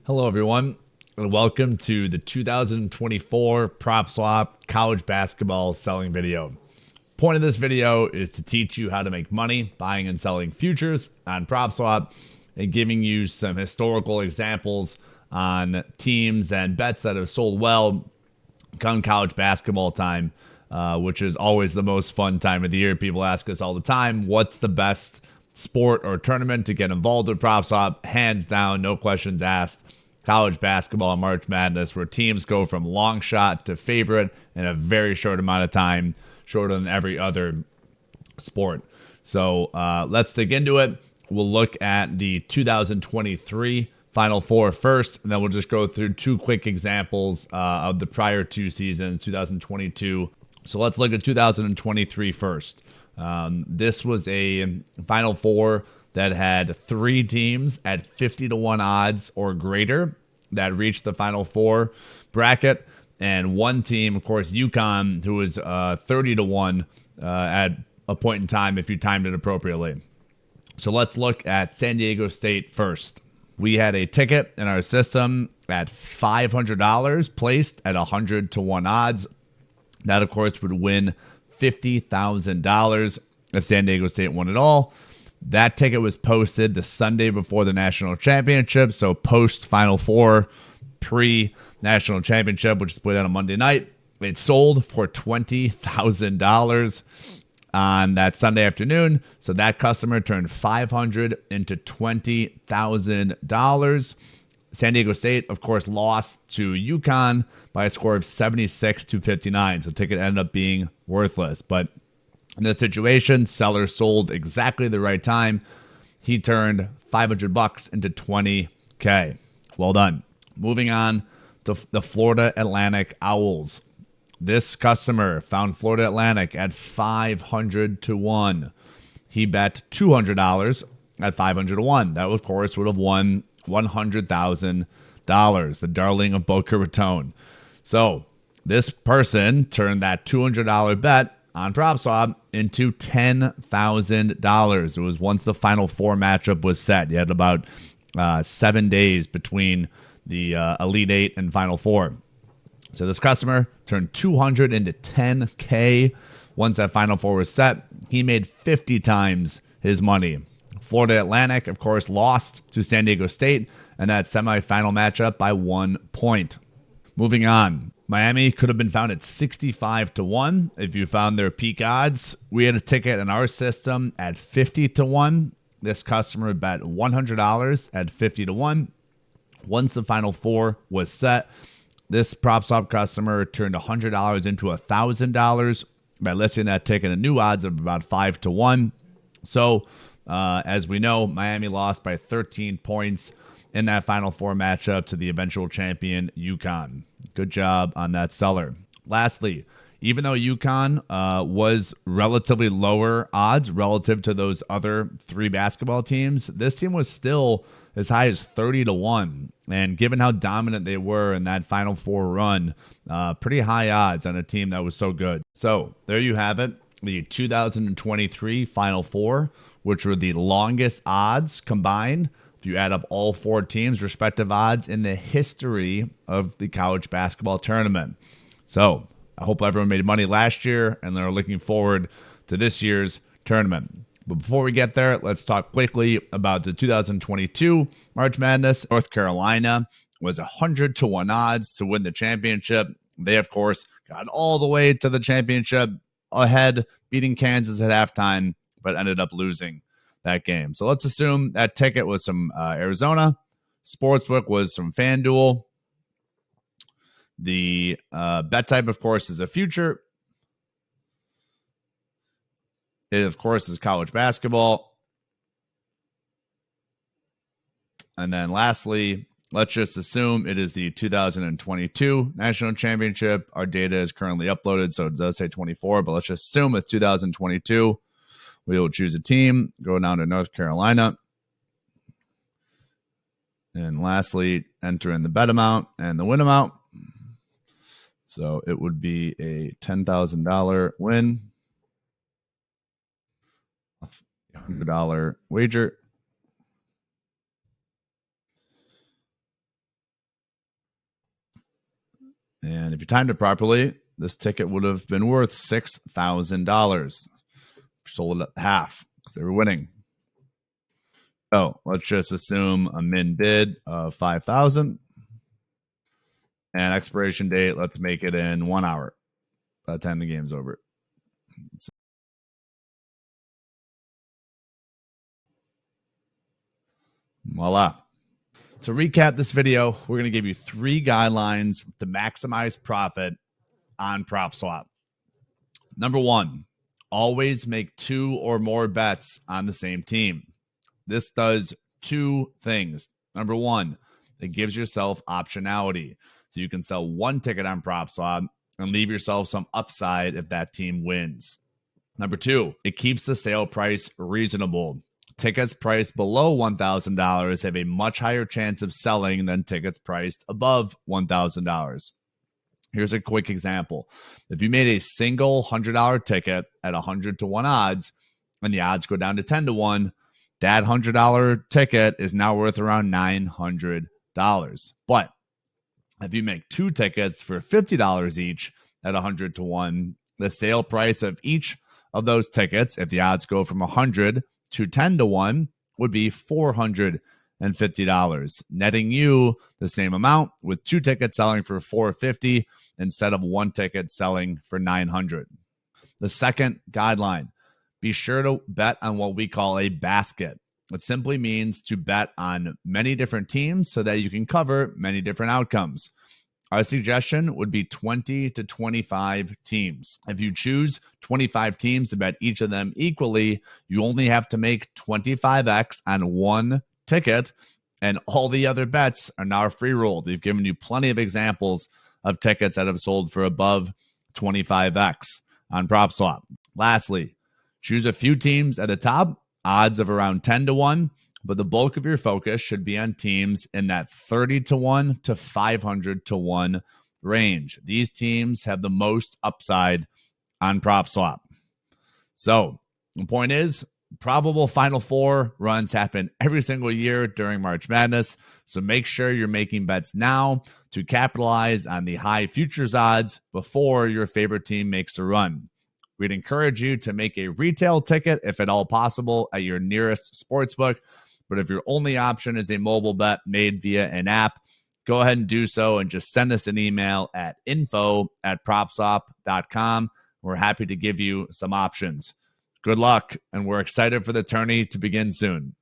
Hello, everyone, and welcome to the 2024 PropSwap college basketball selling video. Point of this video is to teach you how to make money buying and selling futures on PropSwap and giving you some historical examples on teams and bets that have sold well come college basketball time, which is always the most fun time of the year. People ask us all the time, what's the best sport or tournament to get involved with PropSwap? Hands down, no questions asked. College basketball and March Madness, where teams go from long shot to favorite in a very short amount of time, shorter than every other sport. So let's dig into it. We'll look at the 2023 Final Four first, and then we'll just go through two quick examples of the prior two seasons, 2022. So let's look at 2023 first. This was a Final Four that had three teams at 50-1 odds or greater that reached the Final Four bracket, and one team, of course, UConn, who was 30-1 at a point in time if you timed it appropriately. So let's look at San Diego State first. We had a ticket in our system at $500 placed at 100-1 odds. That, of course, would win $50,000 if San Diego State won it all. That ticket was posted the Sunday before the national championship, so post Final Four, pre-national championship, which is played on a Monday night. It sold for $20,000 on that Sunday afternoon, so that customer turned $500 into $20,000. San Diego State, of course, lost to UConn by a score of 76-59, so the ticket ended up being worthless. But in this situation, seller sold exactly the right time. He turned $500 into $20K. Well done. Moving on to the Florida Atlantic Owls. This customer found Florida Atlantic at 500-1. He bet $200 at 500-1. That, of course, would have won $100,000, the darling of Boca Raton. So this person turned that $200 bet on PropSwap into $10,000. It was once the Final Four matchup was set. You had about 7 days between the Elite Eight and Final Four. So this customer turned $200 into $10K. Once that Final Four was set, he made 50 times his money. Florida Atlantic, of course, lost to San Diego State in that semifinal matchup by 1 point. Moving on. Miami could have been found at 65-1 if you found their peak odds. We had a ticket in our system at 50-1. This customer bet $100 at 50-1. Once the Final Four was set, this PropSwap customer turned $100 into $1,000 by listing that ticket at new odds of about 5-1. So, as we know, Miami lost by 13 points in that Final Four matchup to the eventual champion UConn. Good job on that seller. Lastly, even though UConn was relatively lower odds relative to those other three basketball teams, this team was still as high as 30-1. And given how dominant they were in that Final Four run, pretty high odds on a team that was so good. So there you have it, the 2023 Final Four, which were the longest odds combined, if you add up all four teams' respective odds in the history of the college basketball tournament. So I hope everyone made money last year and they're looking forward to this year's tournament. But before we get there, let's talk quickly about the 2022 March Madness. North Carolina was 100-1 odds to win the championship. They, of course, got all the way to the championship ahead, beating Kansas at halftime, but ended up losing that game. So let's assume that ticket was from Arizona. Sportsbook was from FanDuel. The bet type, of course, is a future. It, of course, is college basketball. And then lastly, let's just assume it is the 2022 National Championship. Our data is currently uploaded, so it does say 24, but let's just assume it's 2022. We will choose a team, go down to North Carolina. And lastly, enter in the bet amount and the win amount. So it would be a $10,000 win, $100 wager. And if you timed it properly, this ticket would have been worth $6,000. Sold it at half because they were winning. So let's just assume a min bid of 5,000 and expiration date. Let's make it in 1 hour by the time the game's over. Voila. To recap this video, we're going to give you 3 guidelines to maximize profit on PropSwap. Number 1, always make 2 or more bets on the same team. This does 2 things. Number 1, it gives yourself optionality. So you can sell 1 ticket on PropSwap and leave yourself some upside if that team wins. Number 2, it keeps the sale price reasonable. Tickets priced below $1,000 have a much higher chance of selling than tickets priced above $1,000. Here's a quick example. If you made a single $100 ticket at 100 to 1 odds and the odds go down to 10 to 1, that $100 ticket is now worth around $900. But if you make 2 tickets for $50 each at 100 to 1, the sale price of each of those tickets, if the odds go from 100 to 10 to 1, would be $450, netting you the same amount with 2 tickets selling for $450 instead of 1 ticket selling for $900. The second guideline, be sure to bet on what we call a basket. It simply means to bet on many different teams so that you can cover many different outcomes. Our suggestion would be 20 to 25 teams. If you choose 25 teams to bet each of them equally, you only have to make 25x on 1 ticket, and all the other bets are now free rolled. We've given you plenty of examples of tickets that have sold for above 25x on PropSwap. Lastly, choose a few teams at the top, odds of around 10 to 1, but the bulk of your focus should be on teams in that 30 to 1 to 500 to 1 range. These teams have the most upside on PropSwap. So the point is, probable Final Four runs happen every single year during March Madness. So make sure you're making bets now to capitalize on the high futures odds before your favorite team makes a run. We'd encourage you to make a retail ticket, if at all possible, at your nearest sportsbook. But if your only option is a mobile bet made via an app, go ahead and do so and just send us an email at info@propswap.com. We're happy to give you some options. Good luck, and we're excited for the tourney to begin soon.